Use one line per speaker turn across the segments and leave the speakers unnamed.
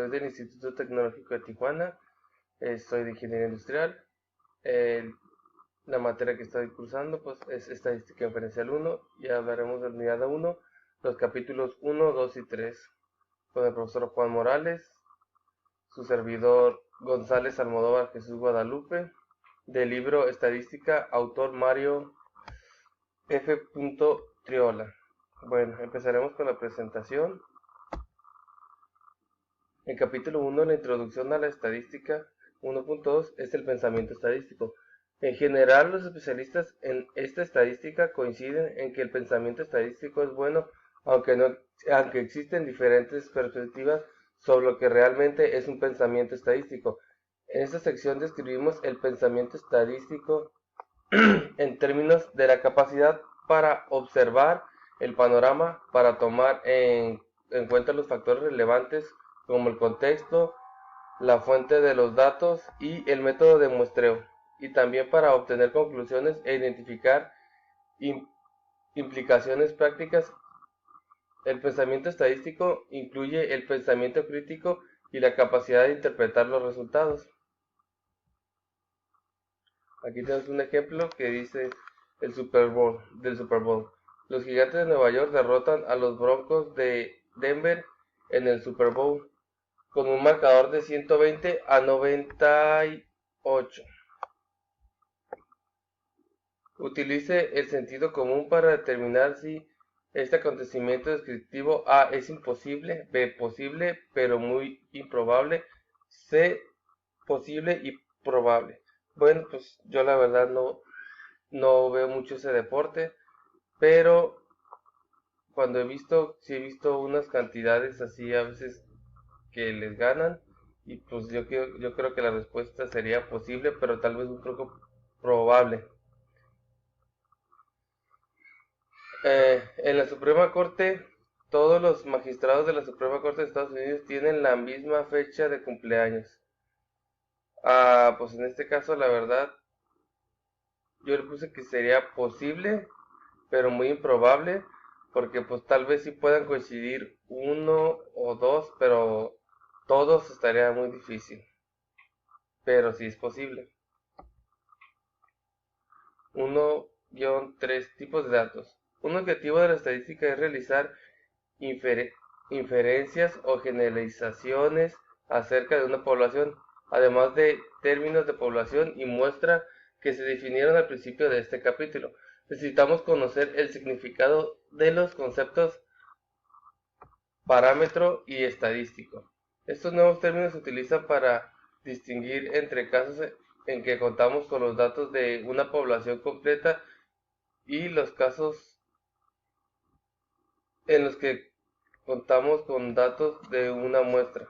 soy del Instituto Tecnológico de Tijuana, soy de Ingeniería Industrial. La materia que estoy cursando pues, es Estadística Inferencial 1 y hablaremos de la unidad 1, los capítulos 1, 2 y 3, con el profesor Juan Morales, su servidor González Almodóvar Jesús Guadalupe, del libro Estadística, autor Mario F. Triola. Bueno, empezaremos con la presentación. El capítulo 1, la introducción a la estadística 1.2, es el pensamiento estadístico. En general, los especialistas en esta estadística coinciden en que el pensamiento estadístico es bueno, aunque existen diferentes perspectivas sobre lo que realmente es un pensamiento estadístico. En esta sección describimos el pensamiento estadístico en términos de la capacidad para observar el panorama, para tomar en cuenta los factores relevantes como el contexto, la fuente de los datos y el método de muestreo, y también para obtener conclusiones e identificar implicaciones prácticas. El pensamiento estadístico incluye el pensamiento crítico y la capacidad de interpretar los resultados. Aquí tenemos un ejemplo que dice del Super Bowl. Los Gigantes de Nueva York derrotan a los Broncos de Denver en el Super Bowl con un marcador de 120-98. Utilice el sentido común para determinar si este acontecimiento descriptivo A es imposible, B posible pero muy improbable, C posible y probable. Bueno, pues yo la verdad no veo mucho ese deporte, pero cuando sí he visto unas cantidades así a veces que les ganan, y pues yo creo que la respuesta sería posible, pero tal vez un poco probable. En la Suprema Corte, todos los magistrados de la Suprema Corte de Estados Unidos tienen la misma fecha de cumpleaños. Pues en este caso la verdad yo le puse que sería posible, pero muy improbable, porque pues tal vez sí puedan coincidir uno o dos, pero todos estaría muy difícil. Pero sí es posible. 1-3 tipos de datos. Un objetivo de la estadística es realizar inferencias o generalizaciones acerca de una población, además de términos de población y muestra que se definieron al principio de este capítulo. Necesitamos conocer el significado de los conceptos parámetro y estadístico. Estos nuevos términos se utilizan para distinguir entre casos en que contamos con los datos de una población completa y los casos en los que contamos con datos de una muestra.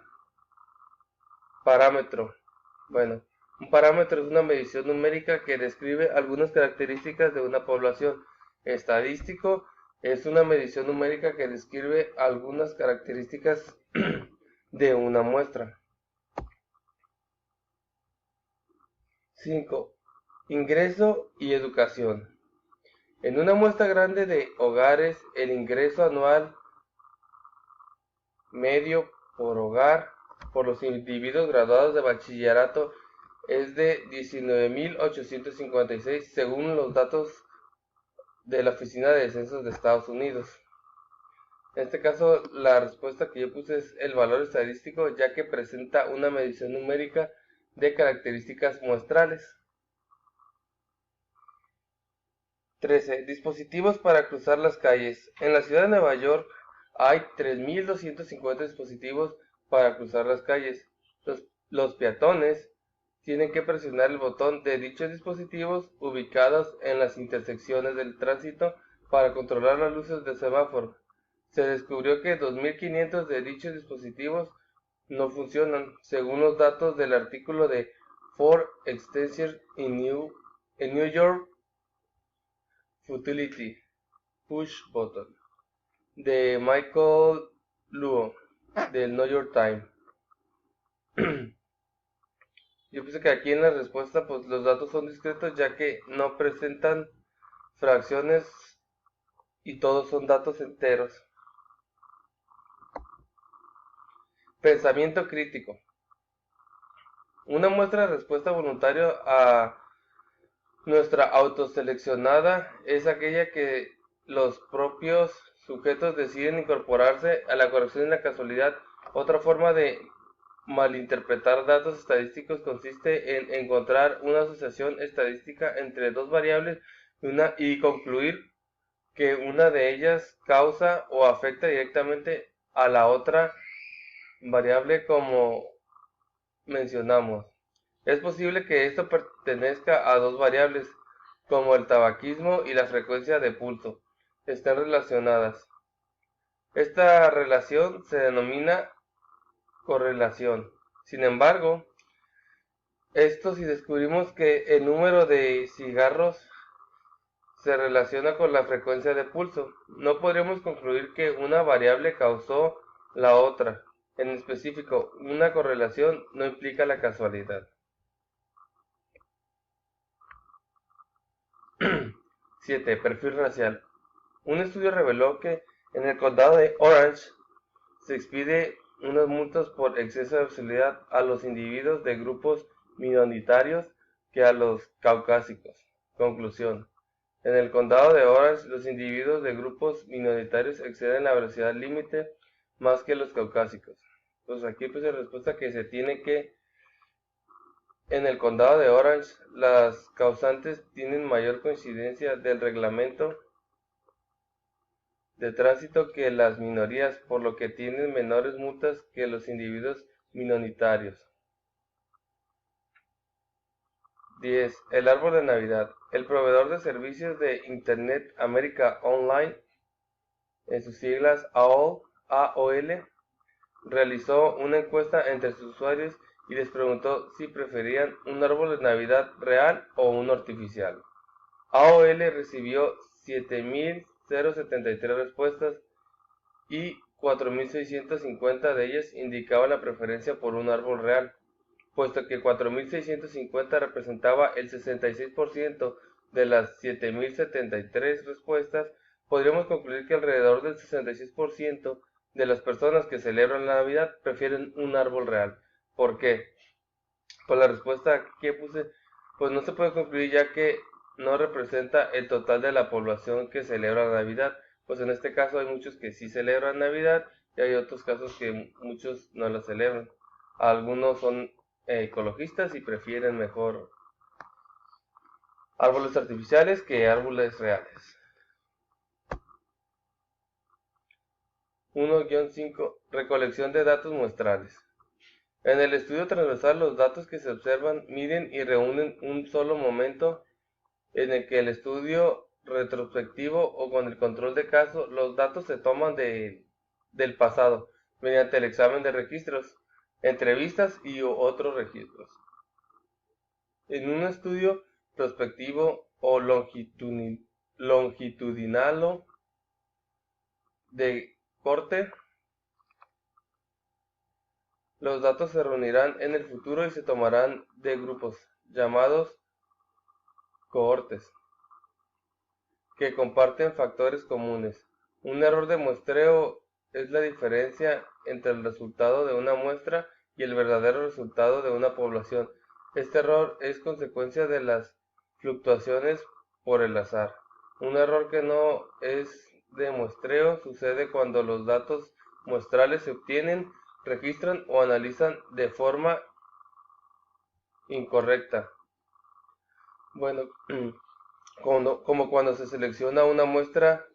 Parámetro. Bueno, un parámetro es una medición numérica que describe algunas características de una población. Estadístico es una medición numérica que describe algunas características de una muestra. 5. Ingreso y educación. En una muestra grande de hogares, el ingreso anual medio por hogar por los individuos graduados de bachillerato es de 19.856 según los datos de la Oficina de Censos de Estados Unidos. En este caso, la respuesta que yo puse es el valor estadístico, ya que presenta una medición numérica de características muestrales. 13. Dispositivos para cruzar las calles. En la ciudad de Nueva York hay 3.250 dispositivos para cruzar las calles. Los peatones tienen que presionar el botón de dichos dispositivos ubicados en las intersecciones del tránsito para controlar las luces del semáforo. Se descubrió que 2.500 de dichos dispositivos no funcionan, según los datos del artículo de Ford Extension en New York Futility Push Button de Michael Luo del New York Times. Yo pienso que aquí en la respuesta pues los datos son discretos, ya que no presentan fracciones y todos son datos enteros. Pensamiento crítico. Una muestra de respuesta voluntaria a nuestra autoseleccionada es aquella que los propios sujetos deciden incorporarse a la corrección y la casualidad. Otra forma de malinterpretar datos estadísticos consiste en encontrar una asociación estadística entre dos variables y concluir que una de ellas causa o afecta directamente a la otra variable, como mencionamos. Es posible que esto pertenezca a dos variables, como el tabaquismo y la frecuencia de pulso, estén relacionadas. Esta relación se denomina correlación. Sin embargo, si descubrimos que el número de cigarros se relaciona con la frecuencia de pulso, no podríamos concluir que una variable causó la otra. En específico, una correlación no implica la casualidad. 7. Perfil racial. Un estudio reveló que en el condado de Orange se expide unas multas por exceso de visibilidad a los individuos de grupos minoritarios que a los caucásicos. Conclusión. En el condado de Orange, los individuos de grupos minoritarios exceden la velocidad límite más que los caucásicos. Pues aquí pues la respuesta que se tiene que en el condado de Orange las causantes tienen mayor coincidencia del reglamento de tránsito que las minorías, por lo que tienen menores multas que los individuos minoritarios. 10. El árbol de Navidad. El proveedor de servicios de Internet América Online, en sus siglas AOL, realizó una encuesta entre sus usuarios y les preguntó si preferían un árbol de Navidad real o uno artificial. AOL recibió 7.073 respuestas y 4.650 de ellas indicaban la preferencia por un árbol real, puesto que 4.650 representaba el 66% de las 7.073 respuestas. Podríamos concluir que alrededor del 66% de las personas que celebran la Navidad prefieren un árbol real. ¿Por qué? Pues la respuesta que puse, pues no se puede concluir, ya que no representa el total de la población que celebra la Navidad. Pues en este caso hay muchos que sí celebran Navidad y hay otros casos que muchos no la celebran. Algunos son ecologistas y prefieren mejor árboles artificiales que árboles reales. 1-5. Recolección de datos muestrales. En el estudio transversal, los datos que se observan miden y reúnen un solo momento en el que el estudio retrospectivo o con el control de caso. Los datos se toman del pasado mediante el examen de registros, entrevistas y otros registros. En un estudio prospectivo o longitudinal de corte, los datos se reunirán en el futuro y se tomarán de grupos, llamados cohortes, que comparten factores comunes. Un error de muestreo es la diferencia entre el resultado de una muestra y el verdadero resultado de una población. Este error es consecuencia de las fluctuaciones por el azar. Un error que no es de muestreo sucede cuando los datos muestrales se obtienen, registran o analizan de forma incorrecta. Bueno, como cuando se selecciona una muestra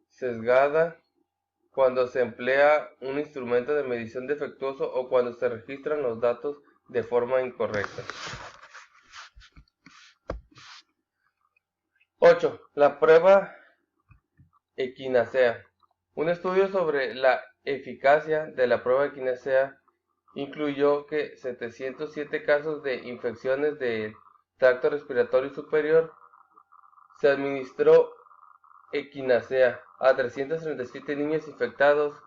sesgada, cuando se emplea un instrumento de medición defectuoso o cuando se registran los datos de forma incorrecta. 8. La prueba equinacea. Un estudio sobre la eficacia de la prueba equinacea incluyó que 707 casos de infecciones del tracto respiratorio superior se administró equinacea a 337 niños infectados,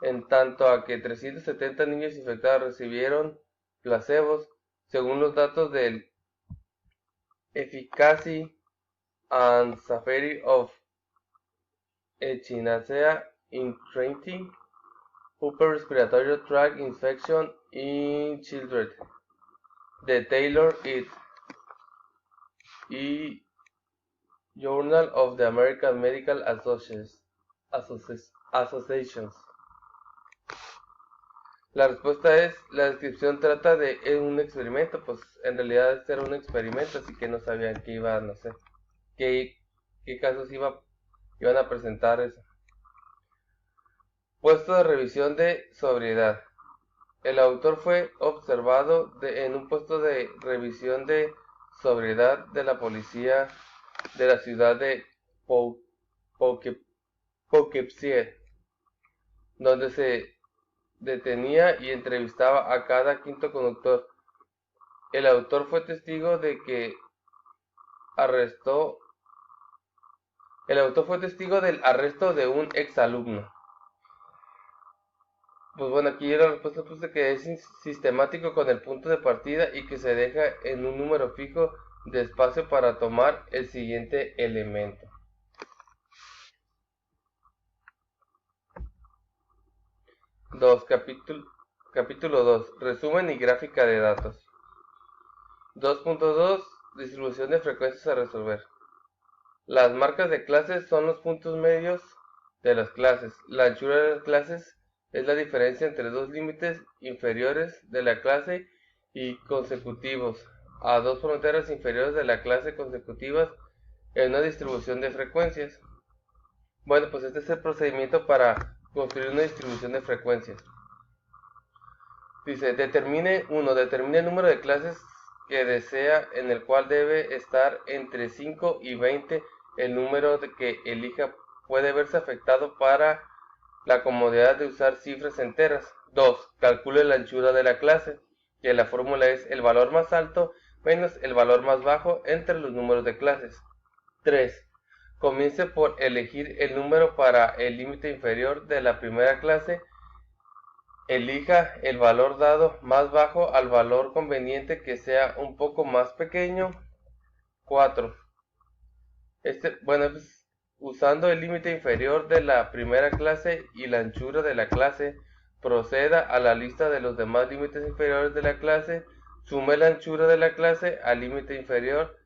en tanto a que 370 niños infectados recibieron placebos, según los datos del Efficacy and Safety of Echinacea in Training. Upper Respiratory Tract Infection in Children, de Taylor et y Journal of the American Medical Associations. La respuesta es, la descripción trata de un experimento, pues en realidad este era un experimento, así que no sabían qué iba, no sé, qué casos iban a presentar eso. Puesto de revisión de sobriedad. El autor fue observado en un puesto de revisión de sobriedad de la policía de la ciudad de Poughkeepsie, donde se detenía y entrevistaba a cada quinto conductor. El autor fue testigo del arresto de un exalumno. Pues bueno, aquí la respuesta puse que es sistemático con el punto de partida y que se deja en un número fijo de espacio para tomar el siguiente elemento. Capítulo 2. Resumen y gráfica de datos. 2.2. Distribución de frecuencias a resolver. Las marcas de clases son los puntos medios de las clases. La anchura de las clases es la diferencia entre dos límites inferiores de la clase y consecutivos a dos fronteras inferiores de la clase consecutivas en una distribución de frecuencias. Bueno, pues este es el procedimiento para construir una distribución de frecuencias. Dice, determine el número de clases que desea, en el cual debe estar entre 5 y 20. El número que elija puede verse afectado para la comodidad de usar cifras enteras. 2. Calcule la anchura de la clase, que la fórmula es el valor más alto menos el valor más bajo entre los números de clases. 3. Comience por elegir el número para el límite inferior de la primera clase. Elija el valor dado más bajo al valor conveniente que sea un poco más pequeño. 4. Usando el límite inferior de la primera clase y la anchura de la clase, proceda a la lista de los demás límites inferiores de la clase, sume la anchura de la clase al límite inferior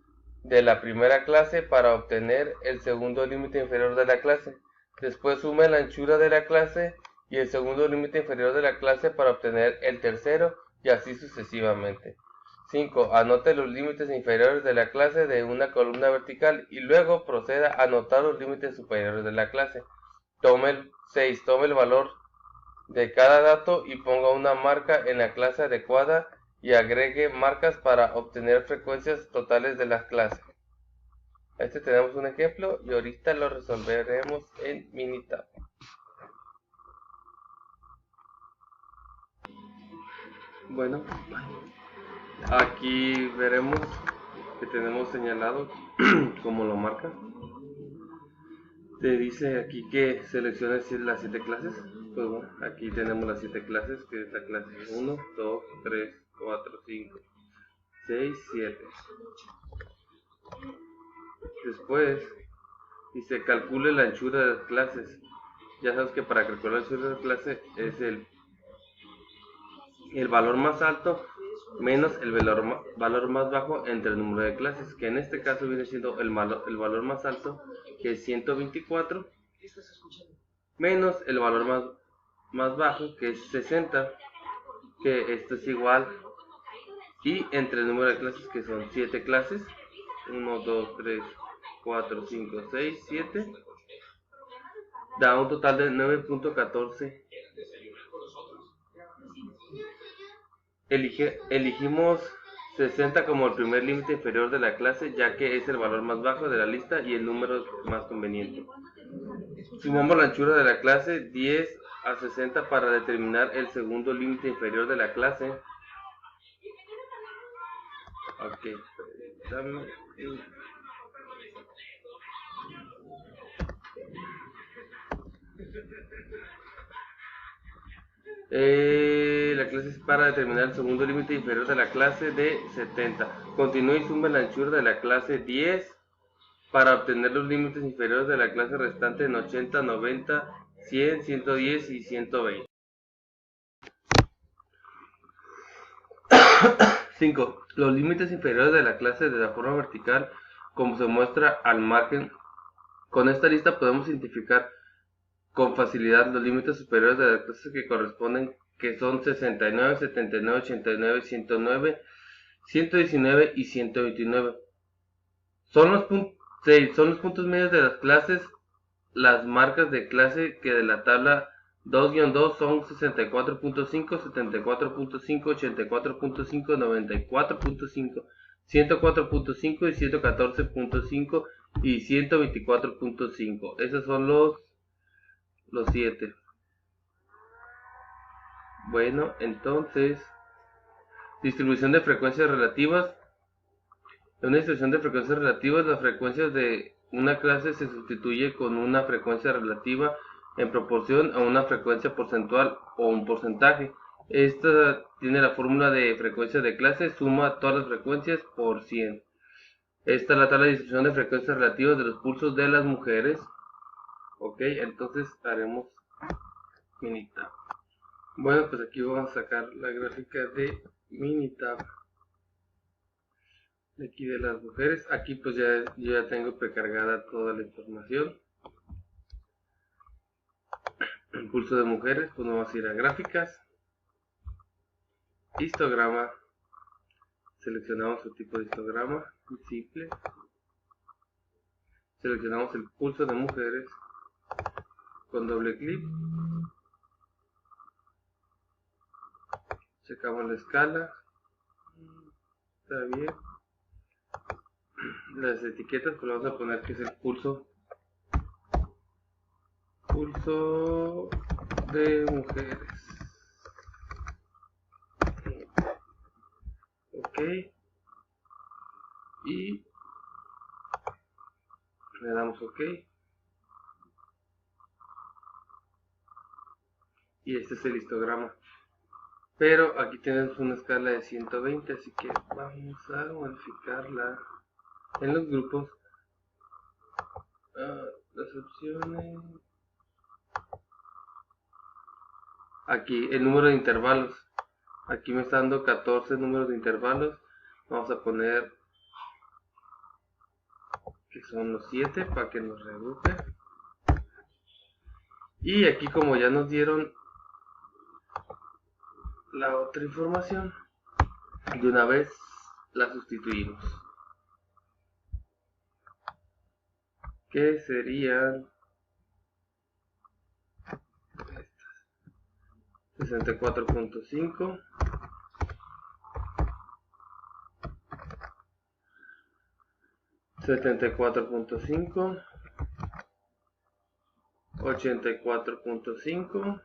de la primera clase para obtener el segundo límite inferior de la clase. Después sume la anchura de la clase y el segundo límite inferior de la clase para obtener el tercero, y así sucesivamente. 5. Anote los límites inferiores de la clase de una columna vertical y luego proceda a anotar los límites superiores de la clase. 6. Tome el valor de cada dato y ponga una marca en la clase adecuada y agregue marcas para obtener frecuencias totales de las clases. Tenemos un ejemplo y ahorita lo resolveremos en Minitab. Bueno, aquí veremos que tenemos señalado como lo marca. Te dice aquí que selecciones las 7 clases. Pues bueno, aquí tenemos las 7 clases, que es la clase 1, 2, 3, 4, 5, 6, 7. Después dice calcule la anchura de las clases. Ya sabes que para calcular la anchura de la clase es el valor más alto menos el valor más bajo entre el número de clases, que en este caso viene siendo el valor más alto, que es 124, menos el valor más bajo, que es 60, que esto es igual, y entre el número de clases, que son 7 clases, 1, 2, 3, 4, 5, 6, 7, da un total de 9.14. Elegimos 60 como el primer límite inferior de la clase, ya que es el valor más bajo de la lista y el número más conveniente. Sumamos la anchura de la clase 10 a 60 para determinar el segundo límite inferior de la clase. Ok, la clase es para determinar el segundo límite inferior de la clase de 70. Continúe y sume la anchura de la clase 10 para obtener los límites inferiores de la clase restante en 80, 90, 100, 110 y 120. 5. Los límites inferiores de la clase de la forma vertical, como se muestra al margen. Con esta lista podemos identificar con facilidad los límites superiores de la clase que corresponden, que son 69, 79, 89, 109, 119 y 129. Son los puntos medios de las clases. Las marcas de clase que de la tabla 2-2 son 64.5, 74.5, 84.5, 94.5, 104.5 y 114.5 y 124.5. Esos son los 7. Bueno, entonces, distribución de frecuencias relativas. En una distribución de frecuencias relativas, las frecuencias de una clase se sustituye con una frecuencia relativa en proporción a una frecuencia porcentual o un porcentaje. Esta tiene la fórmula de frecuencia de clase, suma todas las frecuencias por 100. Esta es la tabla de distribución de frecuencias relativas de los pulsos de las mujeres. Ok, entonces haremos Minitab. Bueno, pues aquí vamos a sacar la gráfica de Minitab. De aquí de las mujeres. Aquí pues yo ya tengo precargada toda la información. El pulso de mujeres, pues nos vamos a ir a gráficas, histograma, seleccionamos el tipo de histograma, simple, seleccionamos el pulso de mujeres con doble clic, checamos la escala, está bien, las etiquetas pues vamos a poner que es el pulso de mujeres. Ok, y le damos ok, y este es el histograma, pero aquí tenemos una escala de 120, así que vamos a modificarla en los grupos. Las opciones, aquí el número de intervalos, aquí me está dando 14 números de intervalos, vamos a poner que son los 7 para que nos reagrupe. Y aquí como ya nos dieron la otra información, de una vez la sustituimos, que serían 64.5, 74.5, 84.5,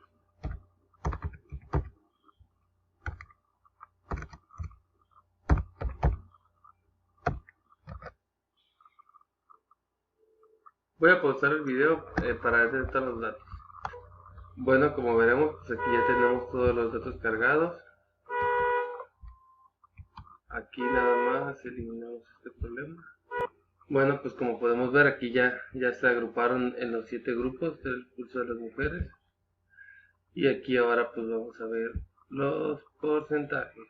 voy a pausar el video para detectar los datos. Bueno, como veremos, pues aquí ya tenemos todos los datos cargados. Aquí nada más eliminamos este problema. Bueno, pues como podemos ver, aquí ya se agruparon en los 7 grupos del pulso de las mujeres. Y aquí ahora pues vamos a ver los porcentajes.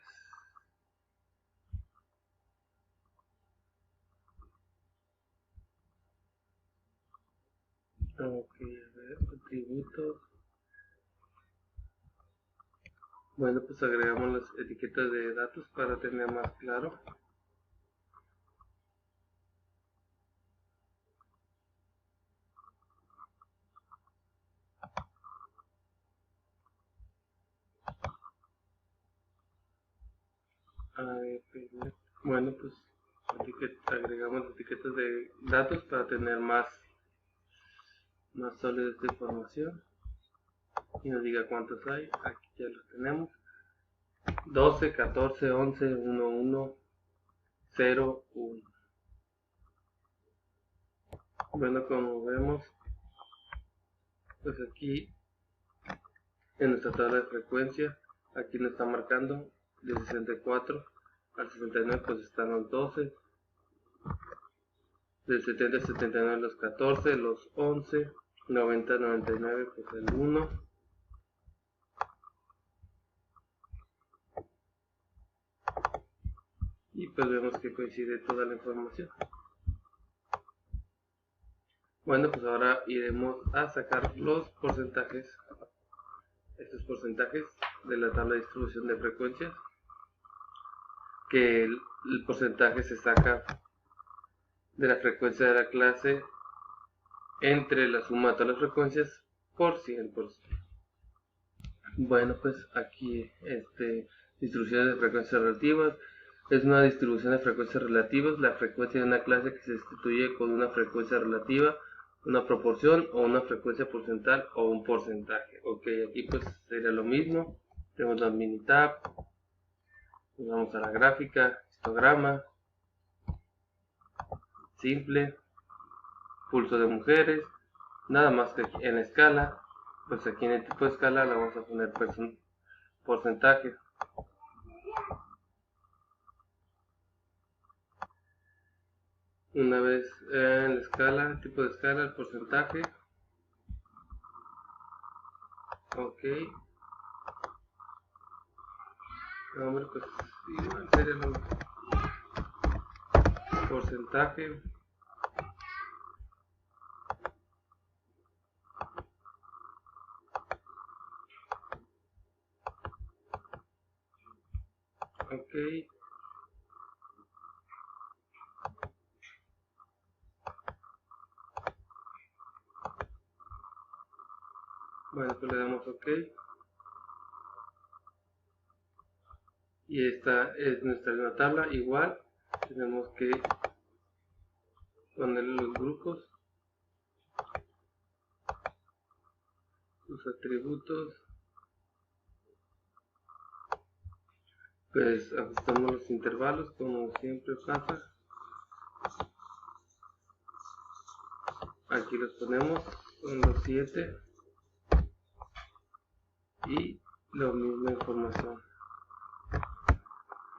Ok, a ver, atributos. Bueno, pues agregamos las etiquetas de datos para tener más claro. Bueno, pues agregamos etiquetas de datos para tener más sólida esta información. Y nos diga cuántos hay. Aquí ya los tenemos. 12, 14, 11, 1, 1, 0, 1. Bueno, como vemos, pues aquí en nuestra tabla de frecuencia, aquí nos está marcando de 64 al 69, pues están los 12, del 70 al 79 los 14, los 11, 90 al 99 pues el 1, y pues vemos que coincide toda la información. Bueno, pues ahora iremos a sacar los porcentajes, estos porcentajes de la tabla de distribución de frecuencias, que el porcentaje se saca de la frecuencia de la clase entre la suma de todas las frecuencias por 100%. Bueno, pues aquí distribuciones de frecuencias relativas es una distribución de frecuencias relativas, la frecuencia de una clase que se sustituye con una frecuencia relativa, una proporción o una frecuencia porcentual o un porcentaje. Ok, aquí pues sería lo mismo. Tenemos la mini tab, vamos a la gráfica, histograma, simple, pulso de mujeres, nada más que aquí en la escala, pues aquí en el tipo de escala le vamos a poner porcentaje. Una vez en la escala, tipo de escala, el porcentaje. Ok. Hombre, pues igual sería lo mismo. Porcentaje. Ok. Bueno, pues le damos OK. Y esta es nuestra nueva tabla. Igual tenemos que ponerle los grupos, sus atributos. Pues ajustamos los intervalos como siempre pasa. Aquí los ponemos, son los 7. Y la misma información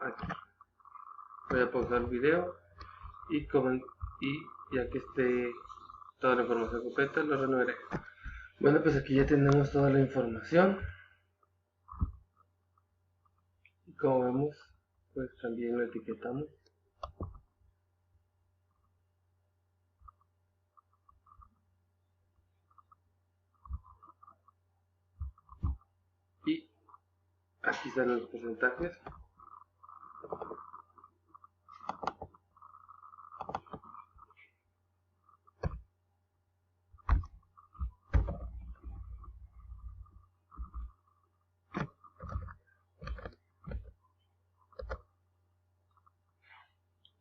aquí. Voy a pausar el video y ya que esté toda la información completa lo renovaré. Bueno, pues aquí ya tenemos toda la información y como vemos pues también lo etiquetamos. Y aquí están los porcentajes.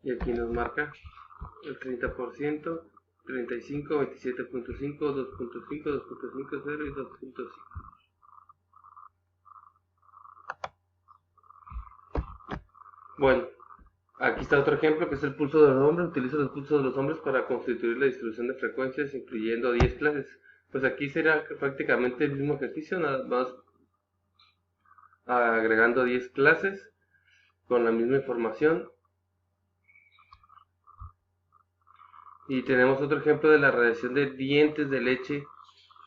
Y aquí nos marca el 30%, 35, 27.5, 2.5, 2.50 y 2.5. Bueno, aquí está otro ejemplo que es el pulso de los hombres. Utilizo los pulsos de los hombres para constituir la distribución de frecuencias incluyendo 10 clases. Pues aquí será prácticamente el mismo ejercicio, nada más agregando 10 clases con la misma información. Y tenemos otro ejemplo de la radiación de dientes de leche.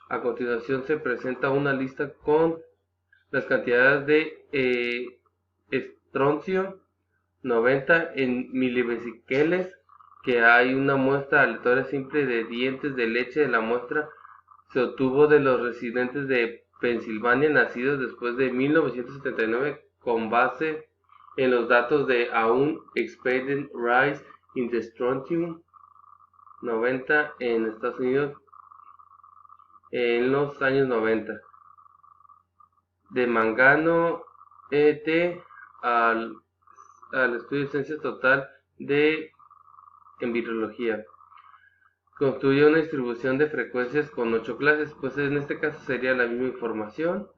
A continuación se presenta una lista con las cantidades de estroncio 90 en milivesiqueles que hay una muestra aleatoria simple de dientes de leche. De la muestra se obtuvo de los residentes de Pensilvania nacidos después de 1979 con base en los datos de un Expedient Rise in the Strontium 90 en Estados Unidos en los años 90. De Mangano ET al estudio de ciencia total de en virología. Construye una distribución de frecuencias con 8 clases, pues en este caso sería la misma información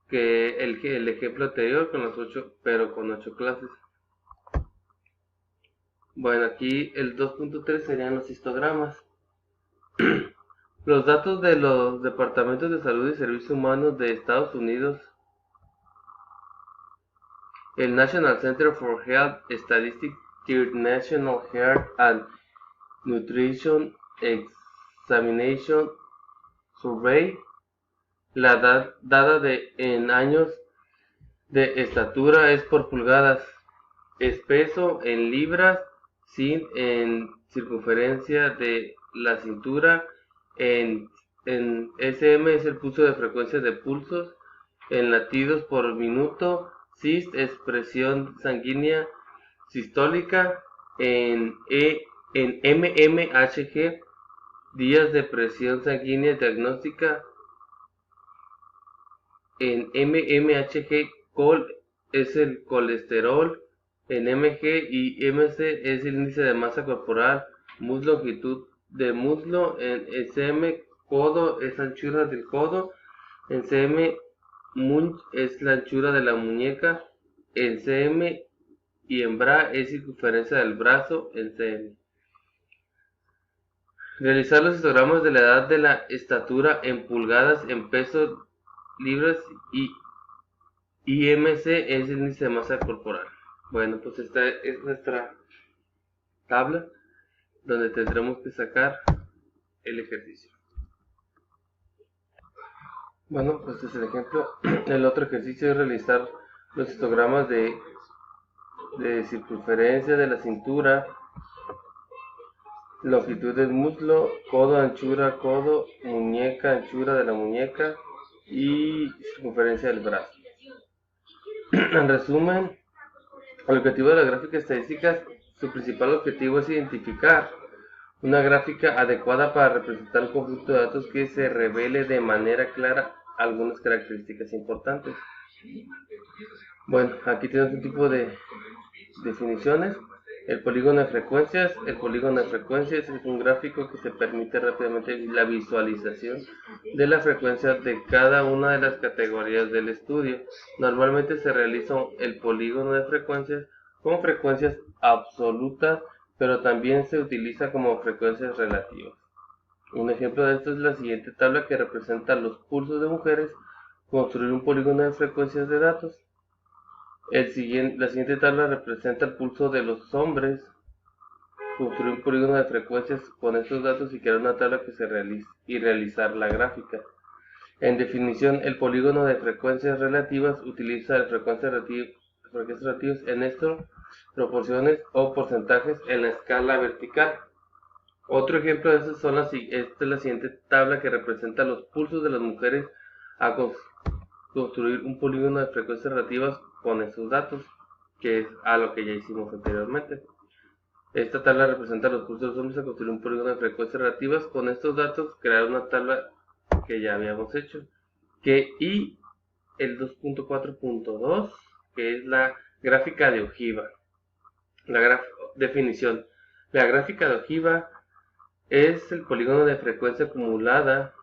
que el ejemplo anterior con las 8, pero con 8 clases. Bueno, aquí el 2.3 serían los histogramas. Los datos de los departamentos de salud y servicios humanos de Estados Unidos, el National Center for Health Statistics, Third National Health and Nutrition Examination Survey, la dada en años de estatura es por pulgadas. espeso en libras, sin en circunferencia de la cintura, en SM es el pulso de frecuencia de pulsos, en latidos por minuto, SIST es presión sanguínea sistólica, en mmHg días de presión sanguínea diagnóstica, en mmHg col es el colesterol, en mg y mc es el índice de masa corporal, longitud de muslo, en sm codo es anchura del codo, en cm munch es la anchura de la muñeca, en cm y en bra es circunferencia del brazo, en cm. Realizar los histogramas de la edad de la estatura en pulgadas, en pesos, libras y IMC es el índice de masa corporal. Bueno, pues esta es nuestra tabla donde tendremos que sacar el ejercicio. Bueno, pues este es el ejemplo. El otro ejercicio es realizar los histogramas de circunferencia de la cintura, longitud del muslo, codo, anchura, codo, muñeca, anchura de la muñeca y circunferencia del brazo. En resumen, el objetivo de las gráficas estadísticas, su principal objetivo es identificar una gráfica adecuada para representar un conjunto de datos que se revele de manera clara algunas características importantes. Bueno, aquí tenemos un tipo de definiciones. El polígono de frecuencias. El polígono de frecuencias es un gráfico que se permite rápidamente la visualización de la frecuencia de cada una de las categorías del estudio. Normalmente se realiza el polígono de frecuencias con frecuencias absolutas, pero también se utiliza como frecuencias relativas. Un ejemplo de esto es la siguiente tabla que representa los pulsos de mujeres. Construir un polígono de frecuencias de datos. La siguiente tabla representa el pulso de los hombres. Construir un polígono de frecuencias con estos datos y crear una tabla que se realice y realizar la gráfica. En definición, el polígono de frecuencias relativas utiliza frecuencias relativas en estas proporciones o porcentajes en la escala vertical. Otro ejemplo de esto esta es la siguiente tabla que representa los pulsos de las mujeres a construir un polígono de frecuencias relativas con esos datos, que es a lo que ya hicimos anteriormente. Esta tabla representa los pulsos de los hombres a construir un polígono de frecuencias relativas con estos datos, crear una tabla que ya habíamos hecho. Y el 2.4.2, que es la gráfica de ojiva. Definición. La gráfica de ojiva es el polígono de frecuencia acumulada,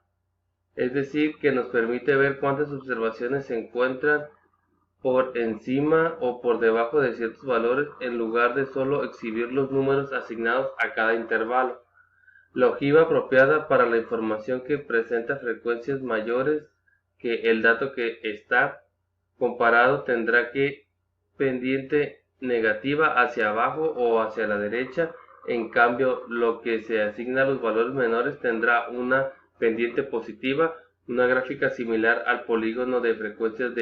es decir, que nos permite ver cuántas observaciones se encuentran por encima o por debajo de ciertos valores en lugar de solo exhibir los números asignados a cada intervalo. La ojiva apropiada para la información que presenta frecuencias mayores que el dato que está comparado tendrá que pendiente negativa hacia abajo o hacia la derecha. En cambio, lo que se asigna a los valores menores tendrá una pendiente positiva. Una gráfica similar al polígono de frecuencias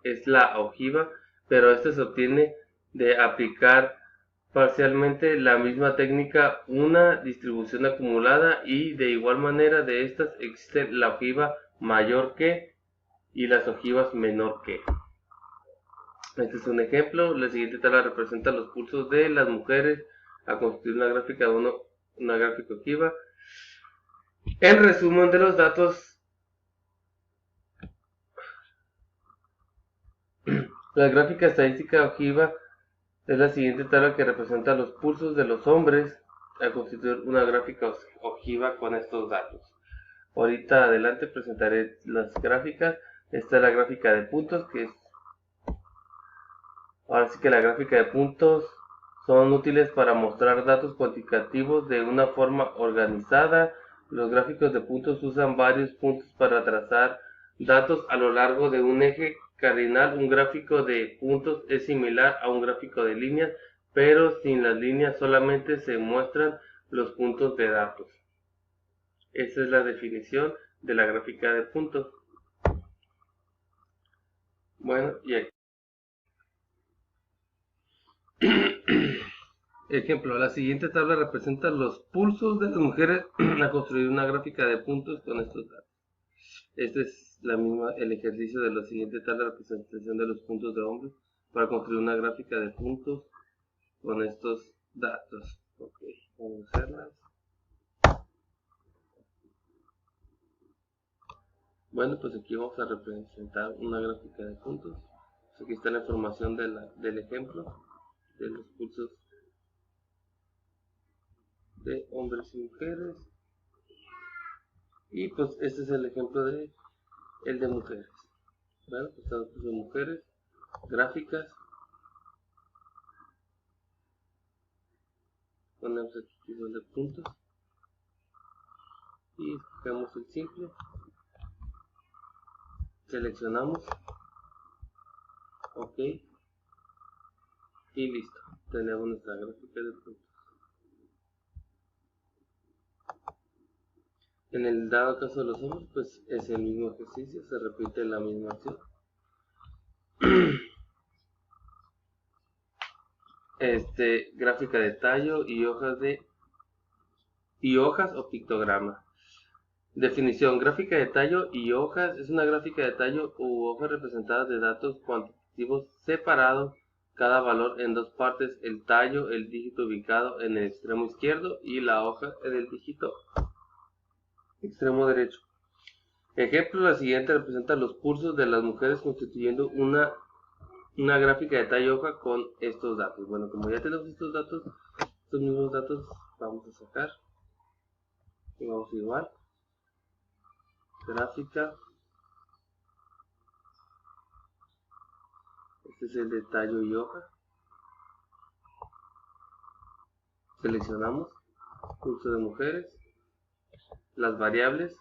es la ojiva, pero esta se obtiene de aplicar parcialmente la misma técnica, una distribución acumulada, y de igual manera de estas existe la ojiva mayor que y las ojivas menor que. Este es un ejemplo. La siguiente tabla representa los pulsos de las mujeres a construir una gráfica ojiva. En resumen de los datos, la gráfica estadística ojiva es la siguiente tabla que representa los pulsos de los hombres a constituir una gráfica ojiva con estos datos. Ahorita adelante presentaré las gráficas. Esta es la gráfica de puntos, ahora sí que la gráfica de puntos son útiles para mostrar datos cuantitativos de una forma organizada. Los gráficos de puntos usan varios puntos para trazar datos a lo largo de un eje cardinal. Un gráfico de puntos es similar a un gráfico de líneas, pero sin las líneas, solamente se muestran los puntos de datos. Esa es la definición de la gráfica de puntos. Bueno, y aquí. Ejemplo, la siguiente tabla representa los pulsos de las mujeres a construir una gráfica de puntos con estos datos. Este es el ejercicio de la siguiente tabla de representación de los puntos de hombres para construir una gráfica de puntos con estos datos. Ok, vamos a hacerlas. Bueno, pues aquí vamos a representar una gráfica de puntos. Pues aquí está la información del ejemplo de los pulsos de hombres y mujeres. Y pues este es el ejemplo de el de mujeres. Bueno, pues estamos de mujeres, gráficas. Ponemos aquí de puntos y escogemos el simple, seleccionamos, ok, y listo, tenemos nuestra gráfica de puntos. En el dado caso de los hombres, pues es el mismo ejercicio, se repite la misma acción. Gráfica de tallo y hojas o pictograma. Definición: gráfica de tallo y hojas es una gráfica de tallo u hojas representadas de datos cuantitativos separados, cada valor en dos partes, el tallo, el dígito ubicado en el extremo izquierdo y la hoja en el dígito extremo derecho. Ejemplo: la siguiente representa los pulsos de las mujeres constituyendo una gráfica de tallo hoja con estos datos. Bueno, como ya tenemos estos datos, estos mismos datos vamos a sacar y vamos a igual gráfica. Este es el de tallo y hoja. Seleccionamos pulso de mujeres, las variables,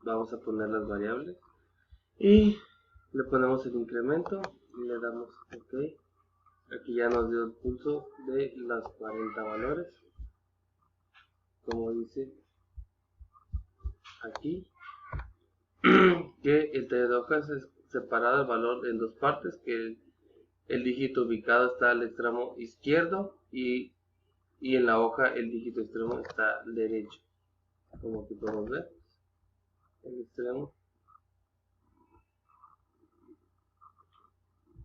vamos a poner las variables y le ponemos el incremento y le damos ok. Aquí ya nos dio el pulso de las 40 valores, como dice aquí, que el tallo de hojas es separado el valor en dos partes, que el dígito ubicado está al extremo izquierdo y en la hoja el dígito extremo está derecho, como que podemos ver, el extremo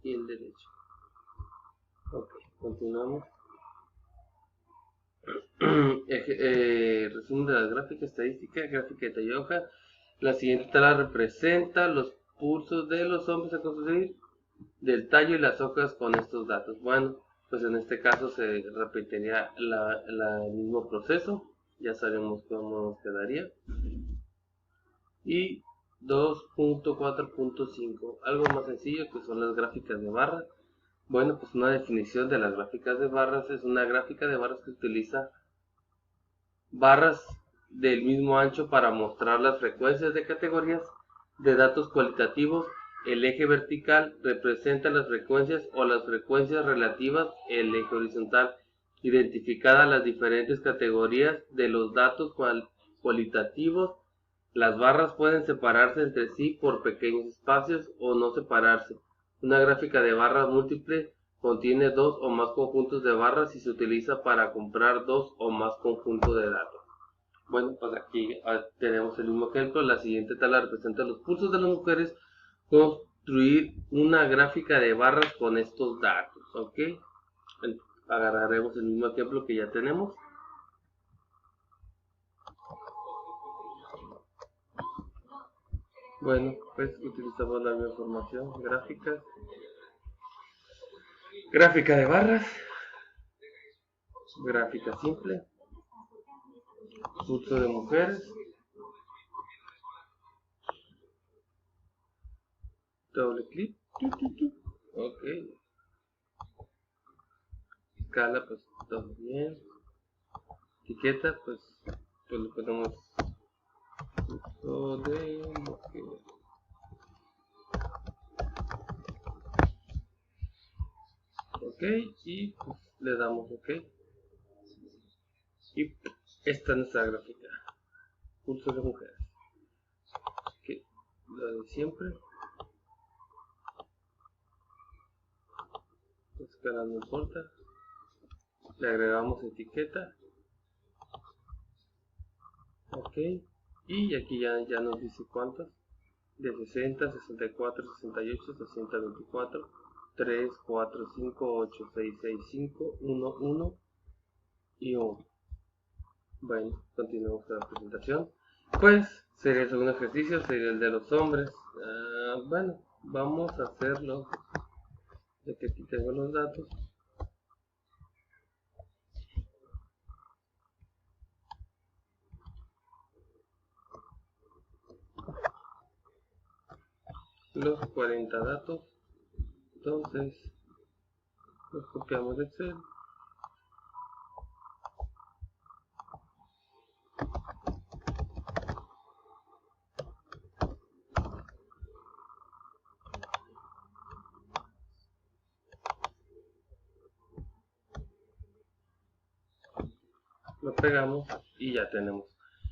y el derecho. Ok, continuamos. Resumen de la gráfica estadística, gráfica de tallo hoja. La siguiente tabla representa los pulsos de los hombres a construir del tallo y las hojas con estos datos. Bueno, pues en este caso se repetiría el mismo proceso, ya sabemos cómo nos quedaría. Y 2.4.5, algo más sencillo, que son las gráficas de barras. Bueno, pues una definición de las gráficas de barras es una gráfica de barras que utiliza barras del mismo ancho para mostrar las frecuencias de categorías de datos cualitativos. El eje vertical representa las frecuencias o las frecuencias relativas, el eje horizontal identificadas las diferentes categorías de los datos cualitativos. Las barras pueden separarse entre sí por pequeños espacios o no separarse. Una gráfica de barras múltiple contiene dos o más conjuntos de barras y se utiliza para comprar dos o más conjuntos de datos. Bueno, pues aquí tenemos el mismo ejemplo. La siguiente tabla representa los pulsos de las mujeres. Construir una gráfica de barras con estos datos, ¿ok? Agarraremos el mismo ejemplo que ya tenemos. Bueno, pues utilizamos la misma información, gráfica de barras, gráfica simple, pulso de mujeres, doble clic, ok, escala, pues todo bien, etiqueta, pues le ponemos pulso de mujeres. Ok, y pues le damos ok, y esta es nuestra gráfica, pulso de mujeres, que lo de siempre, escala no importa, le agregamos etiqueta, ok, y aquí ya nos dice cuántas, de 60, 64, 68, 224, 3, 4, 5, 8, 6, 6, 5, 1, 1 y 1. Bueno, continuamos con la presentación. Pues sería el segundo ejercicio, sería el de los hombres. Bueno, vamos a hacerlo, ya que aquí tengo los datos. Los 40 datos, entonces los copiamos de Excel. Lo pegamos y ya tenemos.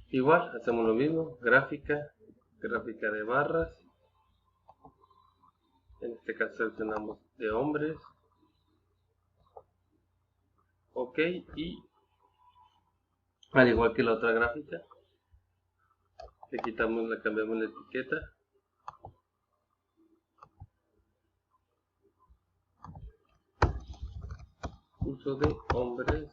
Igual hacemos lo mismo, gráfica de barras, en este caso seleccionamos de hombres, ok, y al igual que la otra gráfica, le cambiamos la etiqueta, uso de hombres,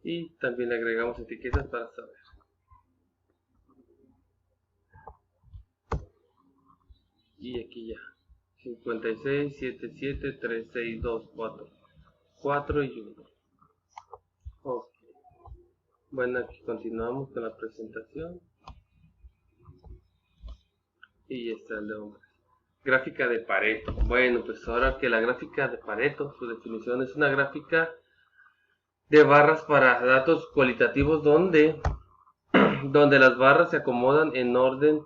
y también le agregamos etiquetas para saber. Y aquí ya 56, 77, 3, 6, 2, 4, 4 y 1. Ok. Bueno, aquí continuamos con la presentación. Y está el de hombres. Gráfica de Pareto. Bueno, pues ahora que la gráfica de Pareto, su definición es una gráfica de barras para datos cualitativos donde las barras se acomodan en orden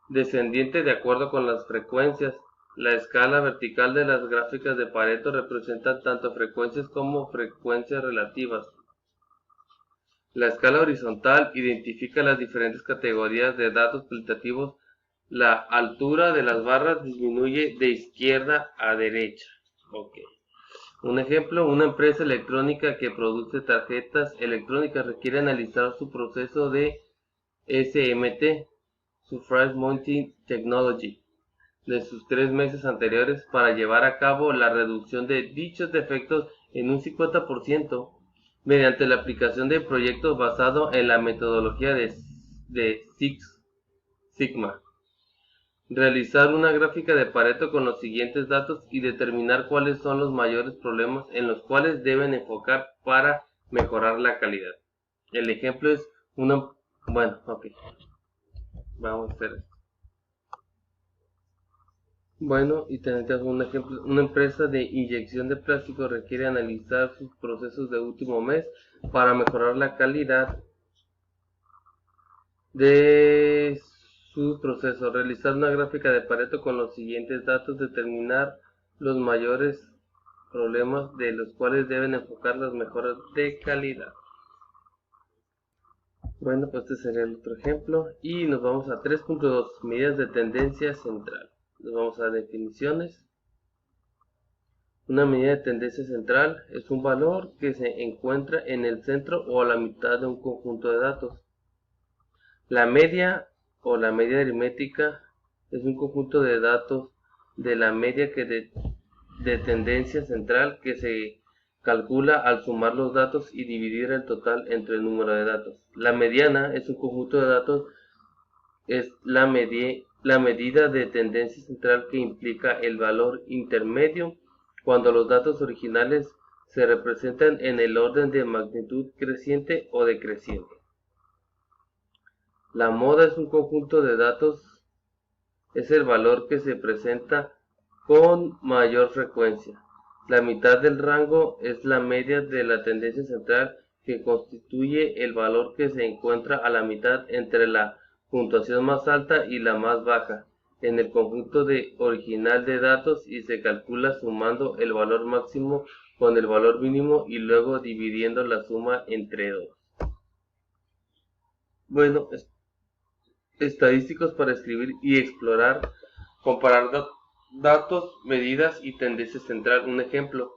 descendiente de acuerdo con las frecuencias. La escala vertical de las gráficas de Pareto representa tanto frecuencias como frecuencias relativas. La escala horizontal identifica las diferentes categorías de datos cualitativos. La altura de las barras disminuye de izquierda a derecha. Okay. Un ejemplo, una empresa electrónica que produce tarjetas electrónicas requiere analizar su proceso de SMT, Surface Mounting Technology, de sus 3 meses anteriores para llevar a cabo la reducción de dichos defectos en un 50% mediante la aplicación de proyectos basado en la metodología de Six Sigma. Realizar una gráfica de Pareto con los siguientes datos y determinar cuáles son los mayores problemas en los cuales deben enfocar para mejorar la calidad. El ejemplo es una... Bueno, ok. Vamos a hacer esto. Bueno, y tenemos un ejemplo. Una empresa de inyección de plástico requiere analizar sus procesos de último mes para mejorar la calidad de su proceso. Realizar una gráfica de Pareto con los siguientes datos, determinar los mayores problemas de los cuales deben enfocar las mejoras de calidad. Bueno, pues este sería el otro ejemplo y nos vamos a 3.2, medidas de tendencia central. Nos vamos a definiciones. Una medida de tendencia central es un valor que se encuentra en el centro o a la mitad de un conjunto de datos. La media o la media aritmética es un conjunto de datos de la media de tendencia central que se calcula al sumar los datos y dividir el total entre el número de datos. La mediana es un conjunto de datos, es la medida de tendencia central que implica el valor intermedio cuando los datos originales se representan en el orden de magnitud creciente o decreciente. La moda es un conjunto de datos, es el valor que se presenta con mayor frecuencia. La mitad del rango es la media de la tendencia central que constituye el valor que se encuentra a la mitad entre la puntuación más alta y la más baja en el conjunto original de datos y se calcula sumando el valor máximo con el valor mínimo y luego dividiendo la suma entre 2. Bueno, estadísticos para escribir y explorar, comparar datos datos, medidas y tendencias central. Un ejemplo: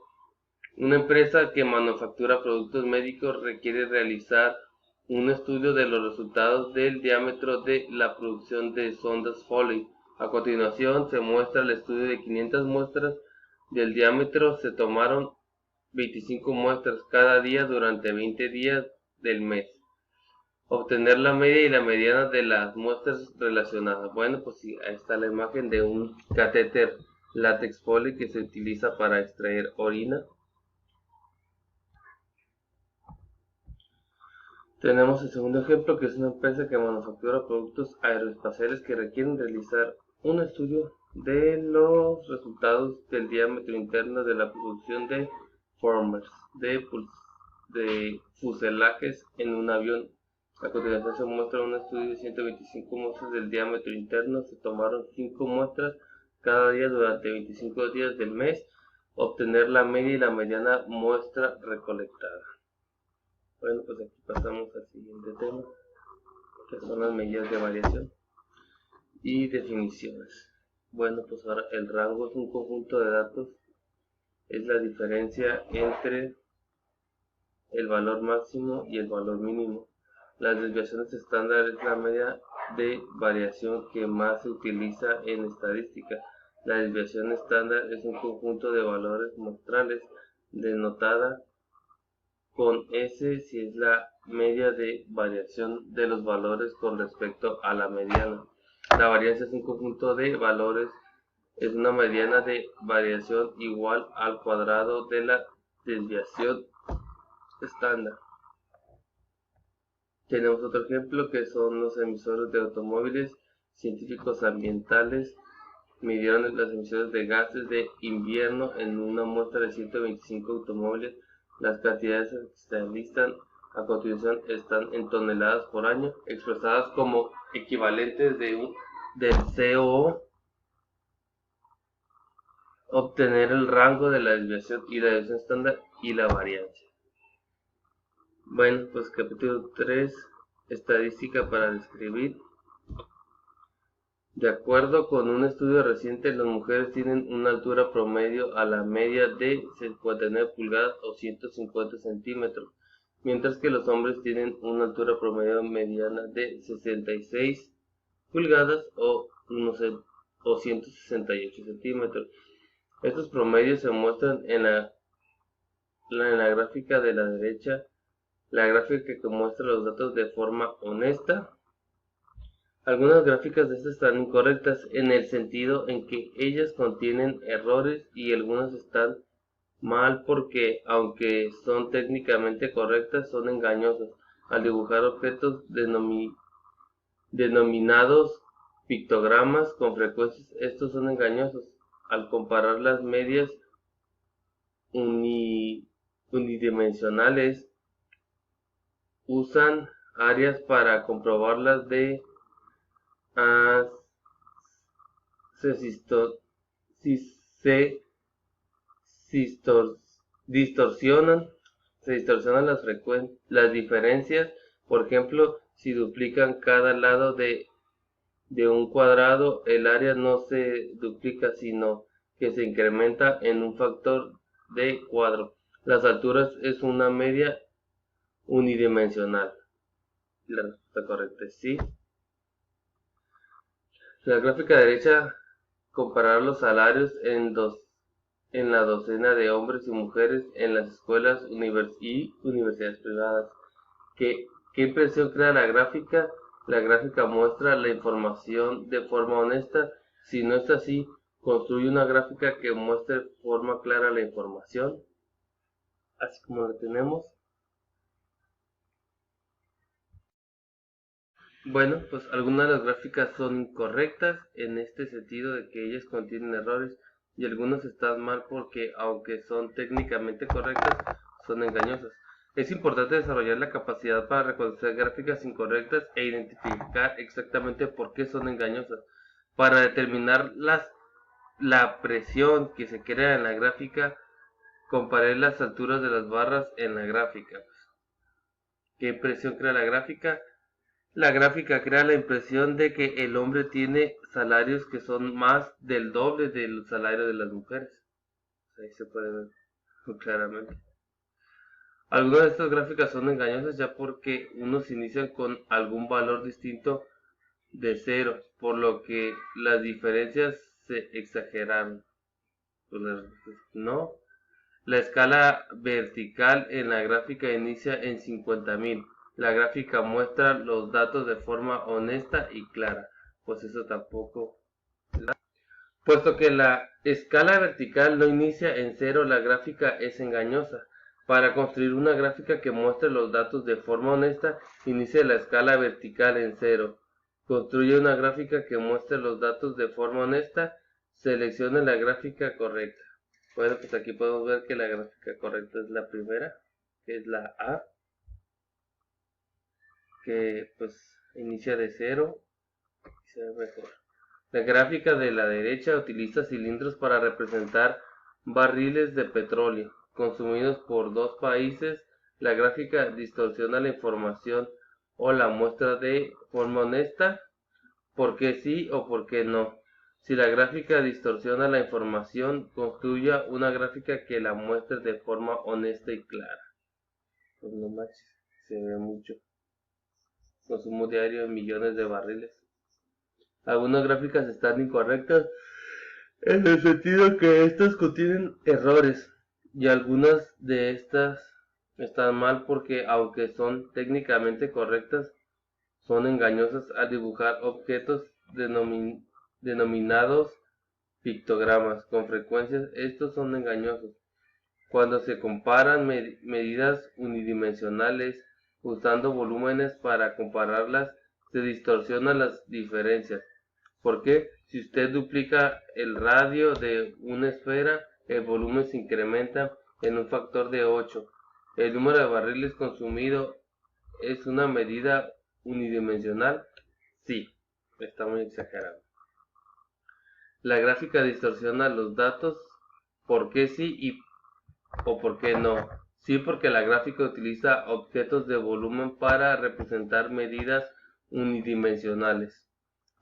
una empresa que manufactura productos médicos requiere realizar un estudio de los resultados del diámetro de la producción de sondas Foley. A continuación se muestra el estudio de 500 muestras del diámetro. Se tomaron 25 muestras cada día durante 20 días del mes. Obtener la media y la mediana de las muestras relacionadas. Bueno, pues sí, ahí está la imagen de un catéter látex Foley que se utiliza para extraer orina. Tenemos el segundo ejemplo, que es una empresa que manufactura productos aeroespaciales que requieren realizar un estudio de los resultados del diámetro interno de la producción de formers, de fuselajes en un avión. A continuación se muestra un estudio de 125 muestras del diámetro interno. Se tomaron 5 muestras cada día durante 25 días del mes. Obtener la media y la mediana muestra recolectada. Bueno, pues aquí pasamos al siguiente tema, que son las medidas de variación y definiciones. Bueno, pues ahora el rango es un conjunto de datos, es la diferencia entre el valor máximo y el valor mínimo. Las desviaciones estándar es la media de variación que más se utiliza en estadística. La desviación estándar es un conjunto de valores muestrales denotada con S si es la media de variación de los valores con respecto a la mediana. La varianza es un conjunto de valores, es una mediana de variación igual al cuadrado de la desviación estándar. Tenemos otro ejemplo que son los emisores de automóviles. Científicos ambientales midieron las emisiones de gases de invierno en una muestra de 125 automóviles. Las cantidades que se listan a continuación están en toneladas por año, expresadas como equivalentes del CO. Obtener el rango de la desviación y la desviación estándar y la varianza. Bueno, pues capítulo 3, estadística para describir. De acuerdo con un estudio reciente, las mujeres tienen una altura promedio a la media de 59 pulgadas o 150 centímetros, mientras que los hombres tienen una altura promedio mediana de 66 pulgadas o 168 centímetros. Estos promedios se muestran en la gráfica de la derecha, la gráfica que muestra los datos de forma honesta. Algunas gráficas de estas están incorrectas en el sentido en que ellas contienen errores y algunas están mal porque, aunque son técnicamente correctas, son engañosas. Al dibujar objetos denominados pictogramas, con frecuencia estos son engañosos. Al comparar las medias unidimensionales, usan áreas para comprobarlas de se distorsionan las diferencias. Por ejemplo, si duplican cada lado de un cuadrado, el área no se duplica, sino que se incrementa en un factor de cuadro. Las alturas es una media unidimensional. La respuesta correcta es sí. La gráfica derecha comparar los salarios en la docena de hombres y mujeres en las escuelas y universidades privadas. ¿Qué impresión crea la gráfica? La gráfica muestra la información de forma honesta. Si no es así, construye una gráfica que muestre de forma clara la información, así como la tenemos. Bueno, pues algunas de las gráficas son incorrectas en este sentido de que ellas contienen errores y algunas están mal porque, aunque son técnicamente correctas, son engañosas. Es importante desarrollar la capacidad para reconocer gráficas incorrectas e identificar exactamente por qué son engañosas. Para determinar la presión que se crea en la gráfica, comparé las alturas de las barras en la gráfica. ¿Qué presión crea la gráfica? La gráfica crea la impresión de que el hombre tiene salarios que son más del doble del salario de las mujeres. Ahí se puede ver claramente. Algunas de estas gráficas son engañosas ya porque unos inician con algún valor distinto de cero, por lo que las diferencias se exageraron. No. La escala vertical en la gráfica inicia en 50.000. La gráfica muestra los datos de forma honesta y clara. Pues eso tampoco. Puesto que la escala vertical no inicia en cero, la gráfica es engañosa. Para construir una gráfica que muestre los datos de forma honesta, inicie la escala vertical en cero. Construye una gráfica que muestre los datos de forma honesta, seleccione la gráfica correcta. Bueno, pues aquí podemos ver que la gráfica correcta es la primera, que es la A, que pues inicia de cero y se ve mejor. La gráfica de la derecha utiliza cilindros para representar barriles de petróleo consumidos por dos países. La gráfica distorsiona la información o la muestra de forma honesta, por qué sí o por qué no. Si la gráfica distorsiona la información, construya una gráfica que la muestre de forma honesta y clara. Pues no manches, se ve mucho. Consumo diario de millones de barriles. Algunas gráficas están incorrectas en el sentido que estas contienen errores y algunas de estas están mal porque aunque son técnicamente correctas, son engañosas al dibujar objetos denominados pictogramas. Con frecuencia estos son engañosos. Cuando se comparan medidas unidimensionales usando volúmenes para compararlas, se distorsionan las diferencias. ¿Por qué? Si usted duplica el radio de una esfera, el volumen se incrementa en un factor de 8. El número de barriles consumido es una medida unidimensional. Sí, está muy exagerado. La gráfica distorsiona los datos. ¿Por qué sí o por qué no? Sí, porque la gráfica utiliza objetos de volumen para representar medidas unidimensionales.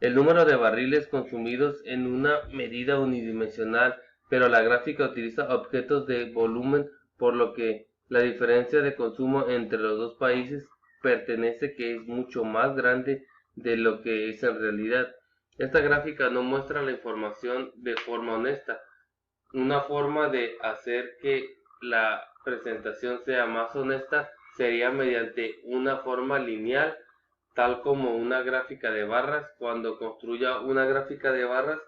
El número de barriles consumidos en una medida unidimensional, pero la gráfica utiliza objetos de volumen, por lo que la diferencia de consumo entre los dos países pertenece que es mucho más grande de lo que es en realidad. Esta gráfica no muestra la información de forma honesta. Una forma de hacer que la presentación sea más honesta sería mediante una forma lineal, tal como una gráfica de barras. Cuando construya una gráfica de barras,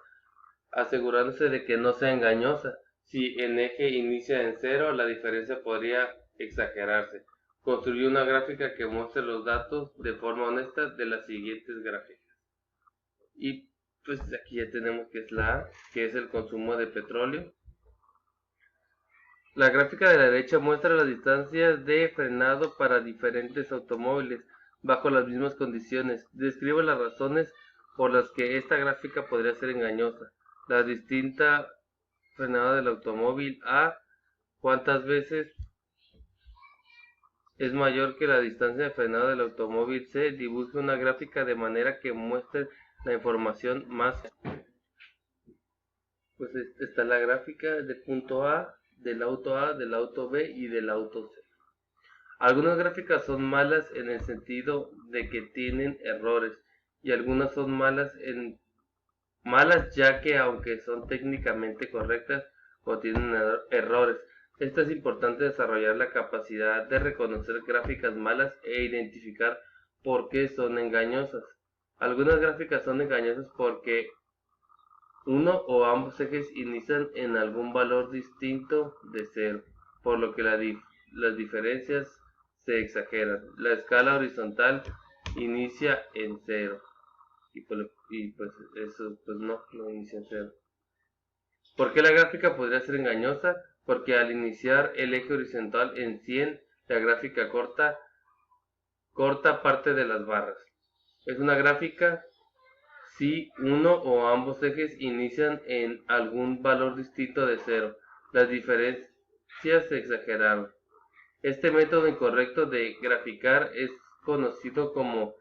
asegurándose de que no sea engañosa. Si el eje inicia en cero, la diferencia podría exagerarse. Construye una gráfica que muestre los datos de forma honesta de las siguientes gráficas. Y pues aquí ya tenemos que es la A, que es el consumo de petróleo. La gráfica de la derecha muestra las distancias de frenado para diferentes automóviles bajo las mismas condiciones. Describe las razones por las que esta gráfica podría ser engañosa. La distinta frenado del automóvil A, ¿cuántas veces es mayor que la distancia de frenado del automóvil C? Dibuje una gráfica de manera que muestre la información más. Pues está la gráfica del punto A, del auto B y del auto C. Algunas gráficas son malas en el sentido de que tienen errores y algunas son malas ya que aunque son técnicamente correctas contienen errores. Esto es importante desarrollar la capacidad de reconocer gráficas malas e identificar por qué son engañosas. Algunas gráficas son engañosas porque uno o ambos ejes inician en algún valor distinto de cero, por lo que las diferencias se exageran. La escala horizontal inicia en cero y pues eso pues no inicia en cero. ¿Por qué la gráfica podría ser engañosa? Porque al iniciar el eje horizontal en 100, la gráfica corta parte de las barras. Es una gráfica si uno o ambos ejes inician en algún valor distinto de cero. Las diferencias se exageraron. Este método incorrecto de graficar es conocido como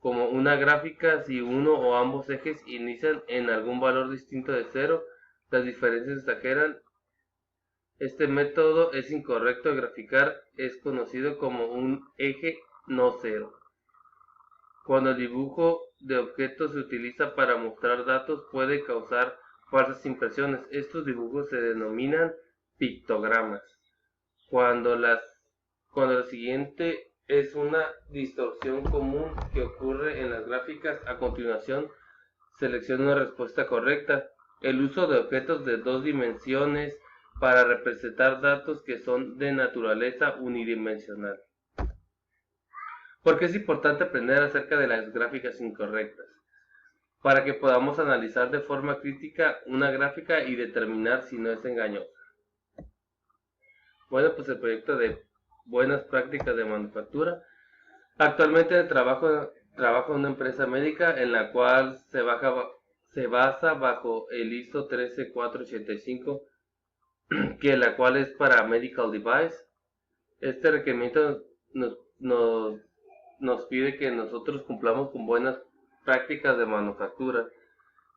como una gráfica si uno o ambos ejes inician en algún valor distinto de cero, las diferencias exageran. Este método es incorrecto de graficar, es conocido como un eje no cero. Cuando el dibujo de objetos se utiliza para mostrar datos puede causar falsas impresiones. Estos dibujos se denominan pictogramas. Cuando la siguiente es una distorsión común que ocurre en las gráficas, a continuación selecciona una respuesta correcta. El uso de objetos de dos dimensiones para representar datos que son de naturaleza unidimensional. ¿Por qué es importante aprender acerca de las gráficas incorrectas? Para que podamos analizar de forma crítica una gráfica y determinar si no es engañosa. Bueno, pues el proyecto de buenas prácticas de manufactura. Actualmente trabajo en una empresa médica en la cual se basa bajo el ISO 13485, que la cual es para Medical Device. Este requerimiento nos pide que nosotros cumplamos con buenas prácticas de manufactura,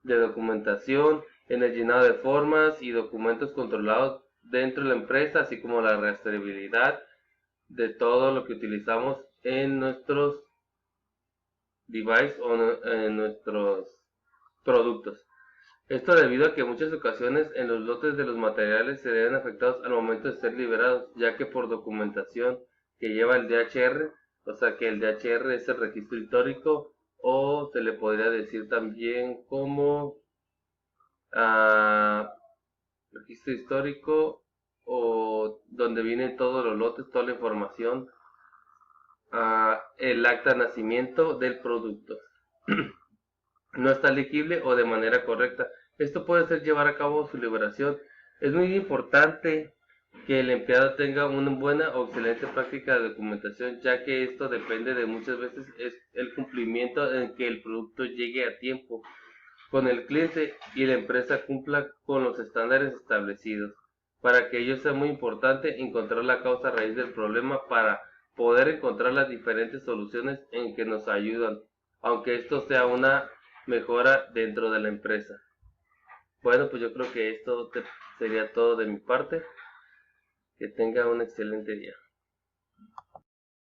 de documentación, en el llenado de formas y documentos controlados dentro de la empresa, así como la rastreabilidad de todo lo que utilizamos en nuestros devices o en nuestros productos. Esto debido a que en muchas ocasiones en los lotes de los materiales se ven afectados al momento de ser liberados, ya que por documentación que lleva el DHR, o sea que el DHR es el registro histórico, o se le podría decir también como registro histórico, o donde vienen todos los lotes, toda la información, el acta de nacimiento del producto. No está legible o de manera correcta. Esto puede ser llevar a cabo su liberación. Es muy importante que el empleado tenga una buena o excelente práctica de documentación, ya que esto depende de muchas veces es el cumplimiento en que el producto llegue a tiempo con el cliente y la empresa cumpla con los estándares establecidos. Para que ello sea muy importante encontrar la causa raíz del problema para poder encontrar las diferentes soluciones en que nos ayudan, aunque esto sea una mejora dentro de la empresa. Bueno, pues yo creo que esto sería todo de mi parte. Que tenga un excelente día.